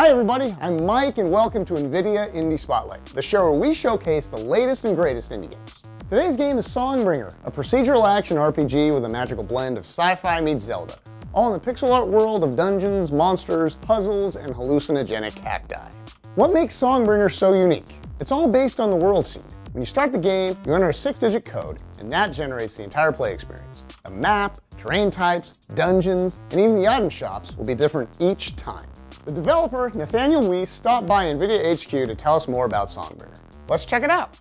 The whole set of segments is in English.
Hi everybody, I'm Mike and welcome to NVIDIA Indie Spotlight, the show where we showcase the latest and greatest indie games. Today's game is Songbringer, a procedural action RPG with a magical blend of sci-fi meets Zelda, all in the pixel art world of dungeons, monsters, puzzles, and hallucinogenic cacti. What makes Songbringer so unique? It's all based on the world seed. When you start the game, you enter a 6-digit code, and that generates the entire play experience. A map, terrain types, dungeons, and even the item shops will be different each time. The developer, Nathanael Weiss, stopped by NVIDIA HQ to tell us more about Songbringer. Let's check it out.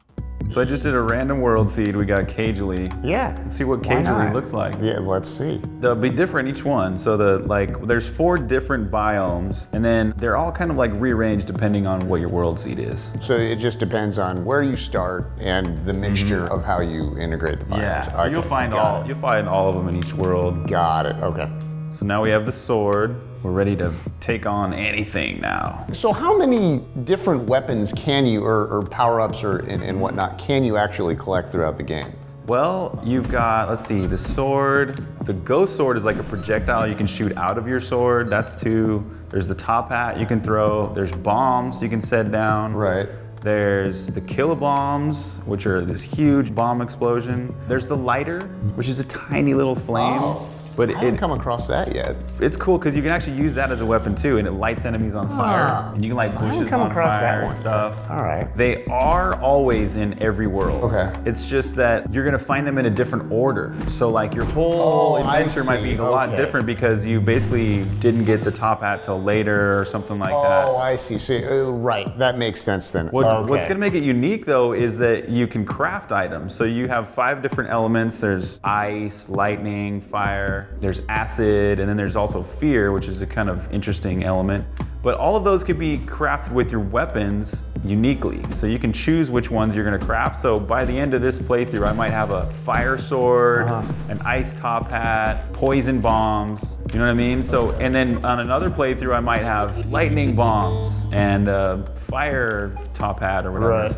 So I just did a random world seed. We got Cagely. Yeah. Let's see what Cagely looks like. Yeah, let's see. They'll be different each one. So there's 4 different biomes, and then they're all kind of like rearranged depending on what your world seed is. So it just depends on where you start and the mixture of how you integrate the biomes. Yeah. So you'll find all of them in each world. Got it. Okay. So now we have the sword. We're ready to take on anything now. So how many different weapons can you, or power-ups and whatnot, can you actually collect throughout the game? Well, you've got, let's see, the sword. The ghost sword is like a projectile you can shoot out of your sword. That's 2. There's the top hat you can throw. There's bombs you can set down. Right. There's the kilobombs, which are this huge bomb explosion. There's the lighter, which is a tiny little flame. Oh. But I haven't come across that yet. It's cool because you can actually use that as a weapon too, and it lights enemies on fire. And you can light bushes on fire and stuff. All right. They are always in every world. Okay. It's just that you're gonna find them in a different order. So like your whole adventure might be a lot different because you basically didn't get the top hat till later or something like that. Oh, I see. So, right, that makes sense then. What's gonna make it unique though is that you can craft items. So you have 5 different elements. There's ice, lightning, fire. There's acid, and then there's also fear, which is a kind of interesting element. But all of those could be crafted with your weapons uniquely. So you can choose which ones you're gonna craft. So by the end of this playthrough, I might have a fire sword, an ice top hat, poison bombs, you know what I mean? So, and then on another playthrough, I might have lightning bombs and a fire top hat or whatever. Right.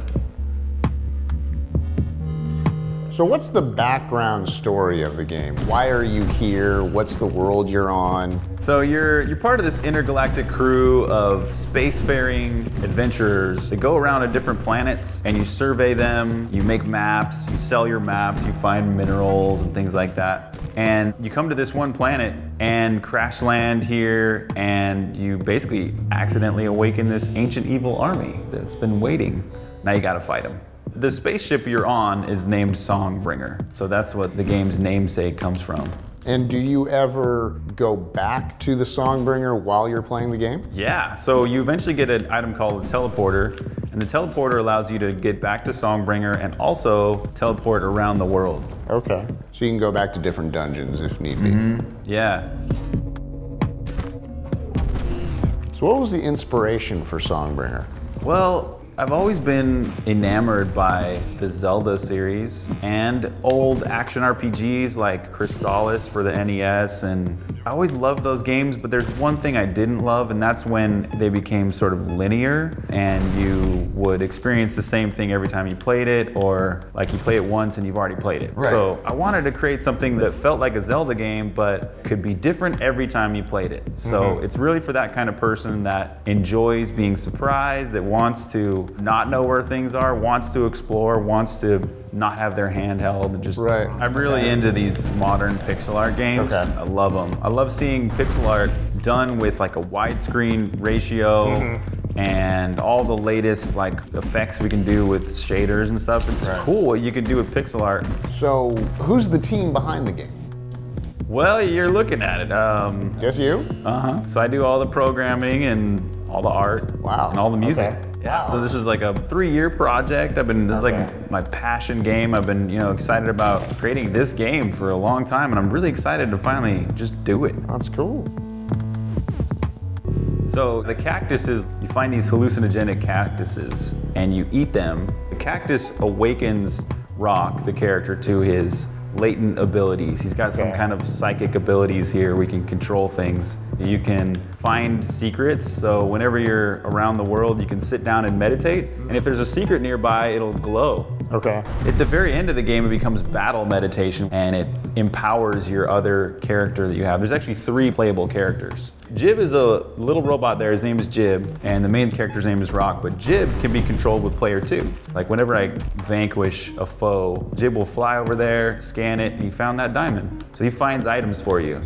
So what's the background story of the game? Why are you here? What's the world you're on? So you're part of this intergalactic crew of spacefaring adventurers that go around to different planets and you survey them, you make maps, you sell your maps, you find minerals and things like that. And you come to this one planet and crash land here, and you basically accidentally awaken this ancient evil army that's been waiting. Now you gotta fight them. The spaceship you're on is named Songbringer, so that's what the game's namesake comes from. And do you ever go back to the Songbringer while you're playing the game? Yeah, so you eventually get an item called a teleporter, and the teleporter allows you to get back to Songbringer and also teleport around the world. Okay, so you can go back to different dungeons if need be. Yeah. So what was the inspiration for Songbringer? Well, I've always been enamored by the Zelda series and old action RPGs like Crystallis for the NES, and I always loved those games, but there's one thing I didn't love, and that's when they became sort of linear and you would experience the same thing every time you played it, or like you play it once and you've already played it. Right. So I wanted to create something that felt like a Zelda game but could be different every time you played it. So it's really for that kind of person that enjoys being surprised, that wants to not know where things are, wants to explore, wants to not have their handheld, and just I'm really into these modern pixel art games. I love them. I love seeing pixel art done with like a widescreen ratio and all the latest like effects we can do with shaders and stuff. It's cool what you can do with pixel art. So who's the team behind the game? Well, you're looking at it. Just you? So I do all the programming and all the art and all the music. Yeah, so this is like a 3-year project. This is like my passion game. I've been, excited about creating this game for a long time, and I'm really excited to finally just do it. That's cool. So the cactuses, you find these hallucinogenic cactuses, and you eat them. The cactus awakens Rock, the character, to his latent abilities. He's got some kind of psychic abilities here. We can control things. You can find secrets, so whenever you're around the world, you can sit down and meditate, and if there's a secret nearby, it'll glow. Okay. At the very end of the game, it becomes battle meditation, and it empowers your other character that you have. There's actually 3 playable characters. Jib is a little robot there, his name is Jib, and the main character's name is Rock, but Jib can be controlled with player 2. Like whenever I vanquish a foe, Jib will fly over there, scan it, and he found that diamond. So he finds items for you,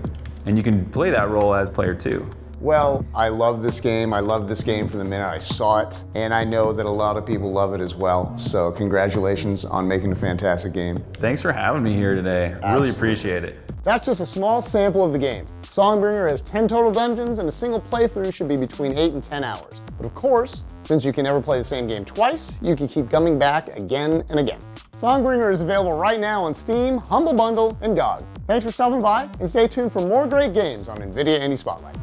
and you can play that role as player 2. Well, I love this game. I love this game from the minute I saw it, and I know that a lot of people love it as well. So congratulations on making a fantastic game. Thanks for having me here today. I really appreciate it. That's just a small sample of the game. Songbringer has 10 total dungeons, and a single playthrough should be between 8 and 10 hours. But of course, since you can never play the same game twice, you can keep coming back again and again. Songbringer is available right now on Steam, Humble Bundle, and GOG. Thanks for stopping by, and stay tuned for more great games on NVIDIA Indie Spotlight.